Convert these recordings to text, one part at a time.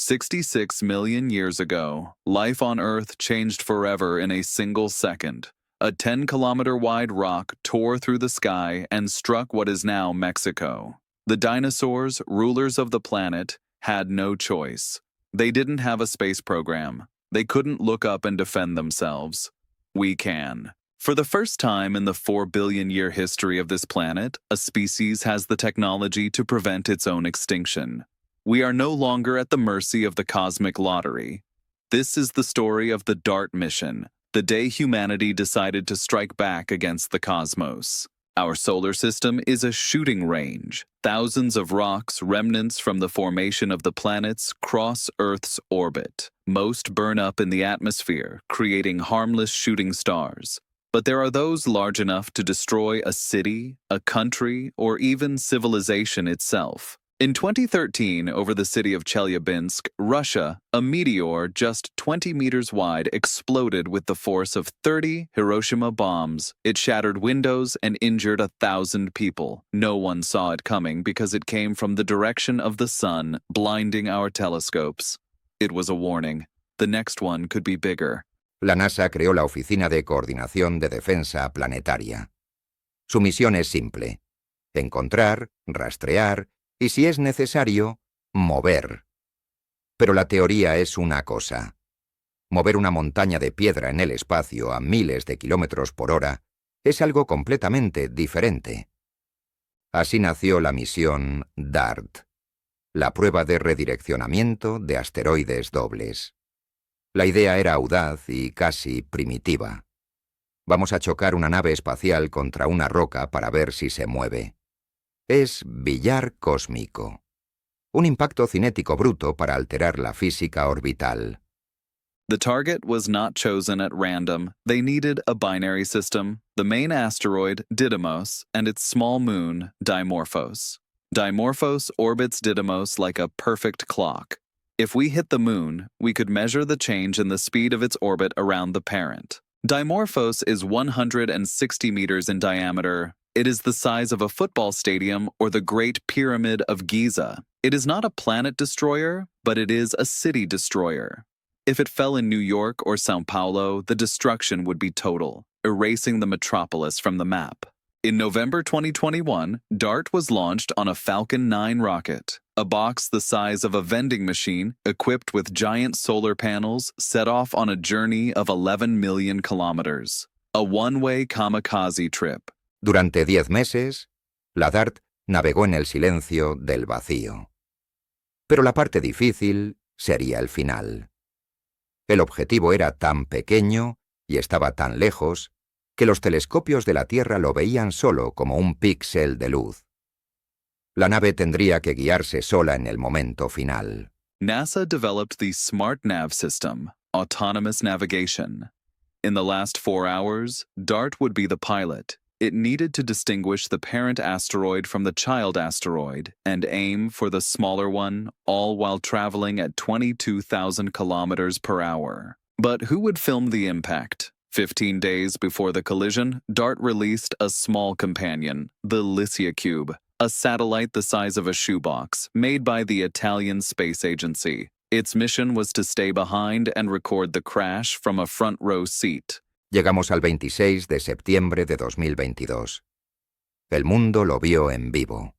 66 million years ago, life on Earth changed forever in a single second. A 10-kilometer-wide rock tore through the sky and struck what is now Mexico. The dinosaurs, rulers of the planet, had no choice. They didn't have a space program. They couldn't look up and defend themselves. We can. For the first time in the 4-billion-year history of this planet, a species has the technology to prevent its own extinction. We are no longer at the mercy of the cosmic lottery. This is the story of the DART mission, the day humanity decided to strike back against the cosmos. Our solar system is a shooting range. Thousands of rocks, remnants from the formation of the planets, cross Earth's orbit. Most burn up in the atmosphere, creating harmless shooting stars. But there are those large enough to destroy a city, a country, or even civilization itself. In 2013, over the city of Chelyabinsk, Russia, a meteor just 20 meters wide exploded with the force of 30 Hiroshima bombs. It shattered windows and injured 1,000 people. No one saw it coming because it came from the direction of the sun, blinding our telescopes. It was a warning. The next one could be bigger. La NASA creó la Oficina de Coordinación de Defensa Planetaria. Su misión es simple: encontrar, rastrear y, si es necesario, mover. Pero la teoría es una cosa. Mover una montaña de piedra en el espacio a miles de kilómetros por hora es algo completamente diferente. Así nació la misión DART, la prueba de redireccionamiento de asteroides dobles. La idea era audaz y casi primitiva. Vamos a chocar una nave espacial contra una roca para ver si se mueve. Es billar cósmico. Un impacto cinético bruto para alterar la física orbital. The target was not chosen at random. They needed a binary system, the main asteroid, Didymos, and its small moon, Dimorphos. Dimorphos orbits Didymos like a perfect clock. If we hit the moon, we could measure the change in the speed of its orbit around the parent. Dimorphos is 160 meters in diameter. It is the size of a football stadium or the Great Pyramid of Giza. It is not a planet destroyer, but it is a city destroyer. If it fell in New York or São Paulo, the destruction would be total, erasing the metropolis from the map. In November 2021, DART was launched on a Falcon 9 rocket, a box the size of a vending machine equipped with giant solar panels set off on a journey of 11 million kilometers. A one-way kamikaze trip. Durante 10 meses, la DART navegó en el silencio del vacío. Pero la parte difícil sería el final. El objetivo era tan pequeño y estaba tan lejos que los telescopios de la Tierra lo veían solo como un píxel de luz. La nave tendría que guiarse sola en el momento final. NASA developed the Smart Nav system, autonomous navigation. In the last 4 hours, DART would be the pilot. It needed to distinguish the parent asteroid from the child asteroid and aim for the smaller one, all while traveling at 22,000 kilometers per hour. But who would film the impact? 15 days before the collision, DART released a small companion, the Lycia Cube, a satellite the size of a shoebox, made by the Italian Space Agency. Its mission was to stay behind and record the crash from a front row seat. Llegamos al 26 de septiembre de 2022. El mundo lo vio en vivo.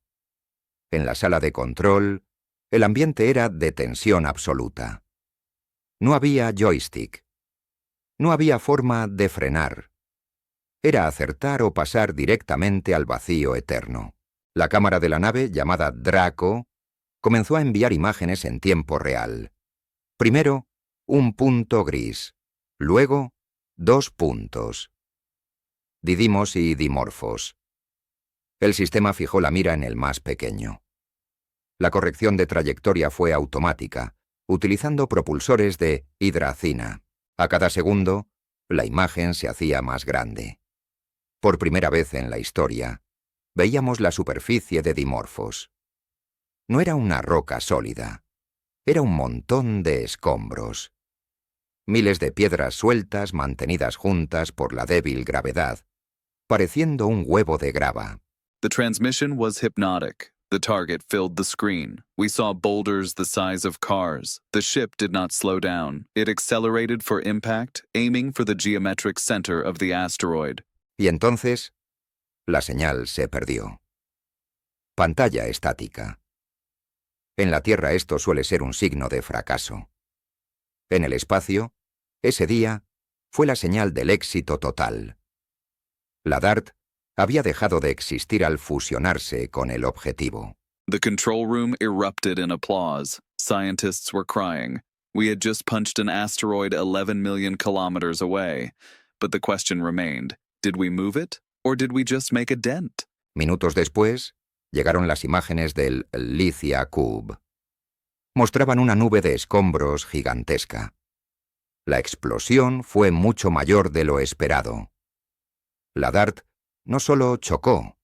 En la sala de control, el ambiente era de tensión absoluta. No había joystick. No había forma de frenar. Era acertar o pasar directamente al vacío eterno. La cámara de la nave, llamada Draco, comenzó a enviar imágenes en tiempo real. Primero, un punto gris. Luego, 2 puntos. Didymos y Dimorphos. El sistema fijó la mira en el más pequeño. La corrección de trayectoria fue automática, utilizando propulsores de hidracina. A cada segundo, la imagen se hacía más grande. Por primera vez en la historia, veíamos la superficie de Dimorphos. No era una roca sólida, era un montón de escombros. Miles de piedras sueltas mantenidas juntas por la débil gravedad, pareciendo un huevo de grava. The transmission was hypnotic. The target filled the screen. We saw boulders the size of cars. The ship did not slow down. It accelerated for impact, aiming for the geometric center of the asteroid. Y entonces, la señal se perdió. Pantalla estática. En la Tierra esto suele ser un signo de fracaso. En el espacio, ese día, fue la señal del éxito total. La DART había dejado de existir al fusionarse con el objetivo. The control room erupted in applause. Scientists were crying. We had just punched an asteroid 11 million kilometers away. But the question remained, did we move it, or did we just make a dent? Minutos después, llegaron las imágenes del Lithia Cube. Mostraban una nube de escombros gigantesca. La explosión fue mucho mayor de lo esperado. La DART no solo chocó,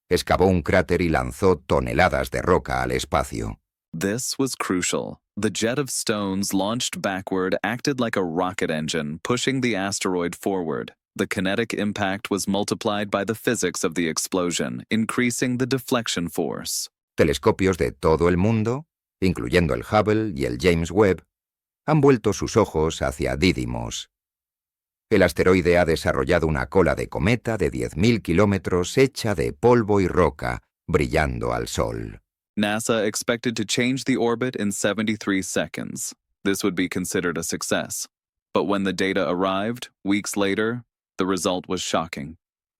excavó un cráter y lanzó toneladas de roca al espacio. This was crucial. The jet of stones launched backward acted like a rocket engine, pushing the asteroid forward. The kinetic impact was multiplied by the physics of the explosion, increasing the deflection force. Telescopios de todo el mundo, incluyendo el Hubble y el James Webb, han vuelto sus ojos hacia Didymos. El asteroide ha desarrollado una cola de cometa de 10.000 kilómetros hecha de polvo y roca, brillando al sol. NASA expected to change the orbit in 73 seconds. This would be considered a success. But when the data arrived, weeks later, the result was shocking.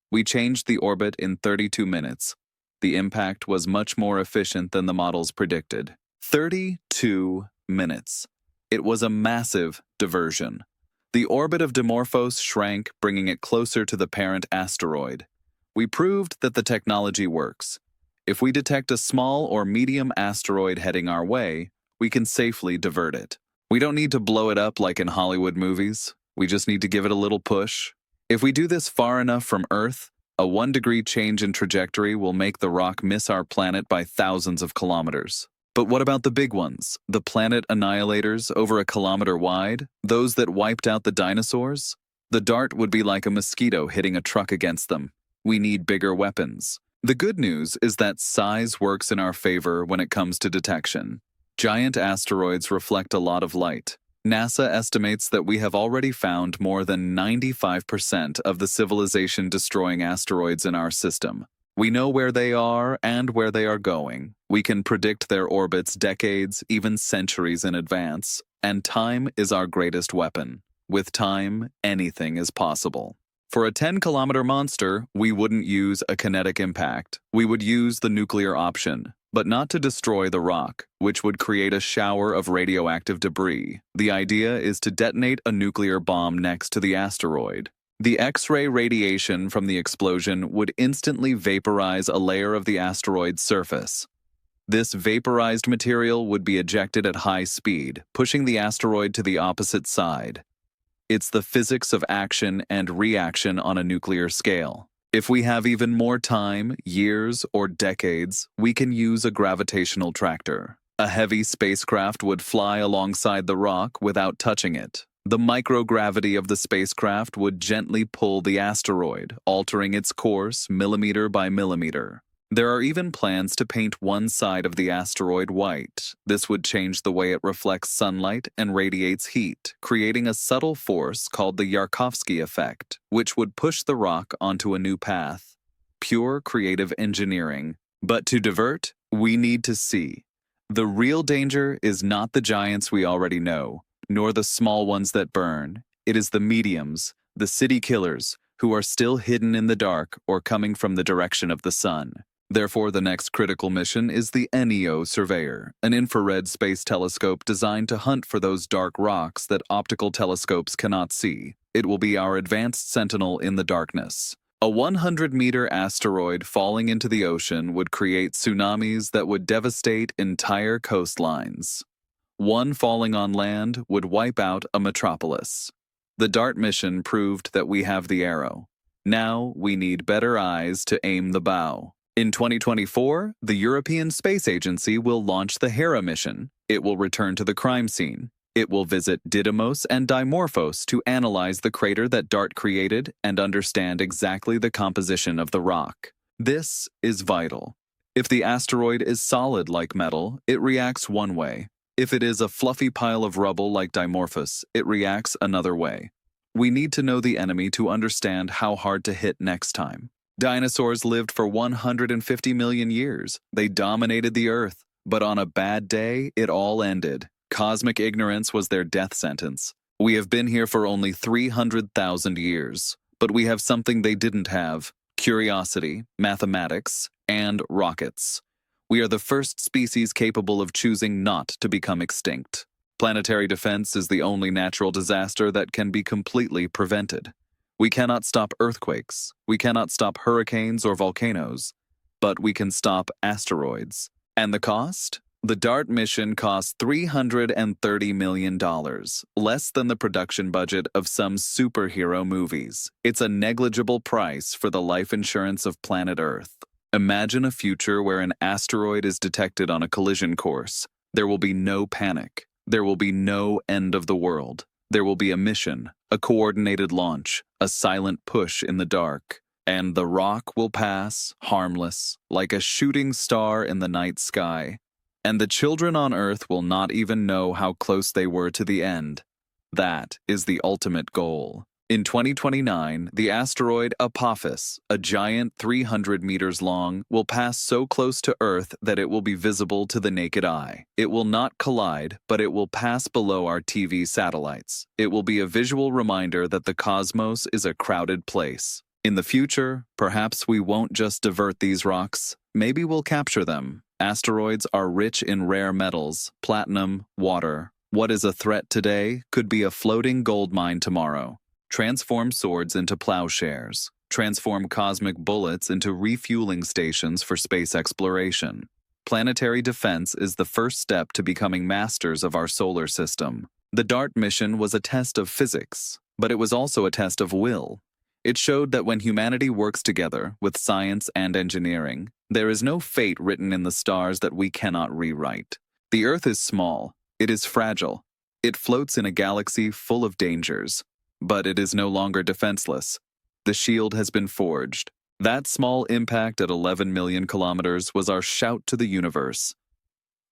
We changed the orbit in 32 minutes. The impact was much more efficient than the models predicted. 32 minutes. It was a massive diversion. The orbit of Dimorphos shrank, bringing it closer to the parent asteroid. We proved that the technology works. If we detect a small or medium asteroid heading our way, we can safely divert it. We don't need to blow it up like in Hollywood movies. We just need to give it a little push. If we do this far enough from Earth, a 1-degree change in trajectory will make the rock miss our planet by thousands of kilometers. But what about the big ones? The planet annihilators over a kilometer wide? Those that wiped out the dinosaurs? The dart would be like a mosquito hitting a truck against them. We need bigger weapons. The good news is that size works in our favor when it comes to detection. Giant asteroids reflect a lot of light. NASA estimates that we have already found more than 95% of the civilization-destroying asteroids in our system. We know where they are and where they are going. We can predict their orbits decades, even centuries in advance. And time is our greatest weapon. With time, anything is possible. For a 10-kilometer monster, we wouldn't use a kinetic impact. We would use the nuclear option, but not to destroy the rock, which would create a shower of radioactive debris. The idea is to detonate a nuclear bomb next to the asteroid. The X-ray radiation from the explosion would instantly vaporize a layer of the asteroid's surface. This vaporized material would be ejected at high speed, pushing the asteroid to the opposite side. It's the physics of action and reaction on a nuclear scale. If we have even more time, years or decades, we can use a gravitational tractor. A heavy spacecraft would fly alongside the rock without touching it. The microgravity of the spacecraft would gently pull the asteroid, altering its course millimeter by millimeter. There are even plans to paint one side of the asteroid white. This would change the way it reflects sunlight and radiates heat, creating a subtle force called the Yarkovsky effect, which would push the rock onto a new path. Pure creative engineering. But to divert, we need to see. The real danger is not the giants we already know, nor the small ones that burn. It is the mediums, the city killers, who are still hidden in the dark or coming from the direction of the sun. Therefore, the next critical mission is the NEO Surveyor, an infrared space telescope designed to hunt for those dark rocks that optical telescopes cannot see. It will be our advanced sentinel in the darkness. A 100-meter asteroid falling into the ocean would create tsunamis that would devastate entire coastlines. One falling on land would wipe out a metropolis. The DART mission proved that we have the arrow. Now we need better eyes to aim the bow. In 2024, the European Space Agency will launch the Hera mission. It will return to the crime scene. It will visit Didymos and Dimorphos to analyze the crater that DART created and understand exactly the composition of the rock. This is vital. If the asteroid is solid like metal, it reacts one way. If it is a fluffy pile of rubble like Dimorphos, it reacts another way. We need to know the enemy to understand how hard to hit next time. Dinosaurs lived for 150 million years. They dominated the Earth. But on a bad day, it all ended. Cosmic ignorance was their death sentence. We have been here for only 300,000 years. But we have something they didn't have: curiosity, mathematics, and rockets. We are the first species capable of choosing not to become extinct. Planetary defense is the only natural disaster that can be completely prevented. We cannot stop earthquakes, we cannot stop hurricanes or volcanoes, but we can stop asteroids. And the cost? The DART mission cost $330 million, less than the production budget of some superhero movies. It's a negligible price for the life insurance of planet Earth. Imagine a future where an asteroid is detected on a collision course. There will be no panic. There will be no end of the world. There will be a mission, a coordinated launch, a silent push in the dark. And the rock will pass, harmless, like a shooting star in the night sky. And the children on Earth will not even know how close they were to the end. That is the ultimate goal. In 2029, the asteroid Apophis, a giant 300 meters long, will pass so close to Earth that it will be visible to the naked eye. It will not collide, but it will pass below our TV satellites. It will be a visual reminder that the cosmos is a crowded place. In the future, perhaps we won't just divert these rocks. Maybe we'll capture them. Asteroids are rich in rare metals, platinum, water. What is a threat today could be a floating gold mine tomorrow. Transform swords into plowshares. Transform cosmic bullets into refueling stations for space exploration. Planetary defense is the first step to becoming masters of our solar system. The DART mission was a test of physics, but it was also a test of will. It showed that when humanity works together with science and engineering, there is no fate written in the stars that we cannot rewrite. The Earth is small. It is fragile. It floats in a galaxy full of dangers. But it is no longer defenseless. The shield has been forged. That small impact at 11 million kilometers was our shout to the universe.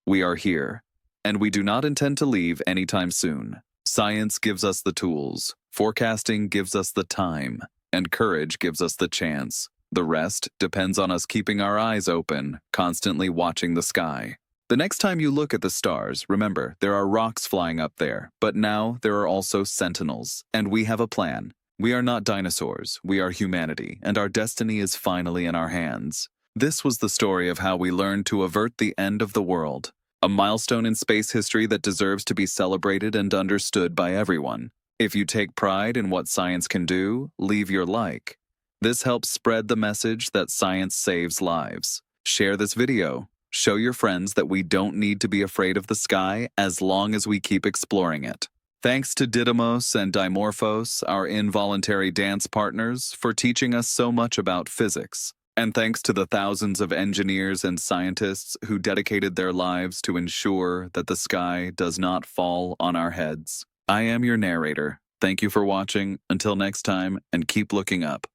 We are here, and we do not intend to leave anytime soon. Science gives us the tools, forecasting gives us the time, and courage gives us the chance. The rest depends on us keeping our eyes open, constantly watching the sky. The next time you look at the stars, remember, there are rocks flying up there, but now there are also sentinels, and we have a plan. We are not dinosaurs, we are humanity, and our destiny is finally in our hands. This was the story of how we learned to avert the end of the world, a milestone in space history that deserves to be celebrated and understood by everyone. If you take pride in what science can do, leave your like. This helps spread the message that science saves lives. Share this video. Show your friends that we don't need to be afraid of the sky as long as we keep exploring it. Thanks to Didymos and Dimorphos, our involuntary dance partners, for teaching us so much about physics. And thanks to the thousands of engineers and scientists who dedicated their lives to ensure that the sky does not fall on our heads. I am your narrator. Thank you for watching. Until next time, and keep looking up.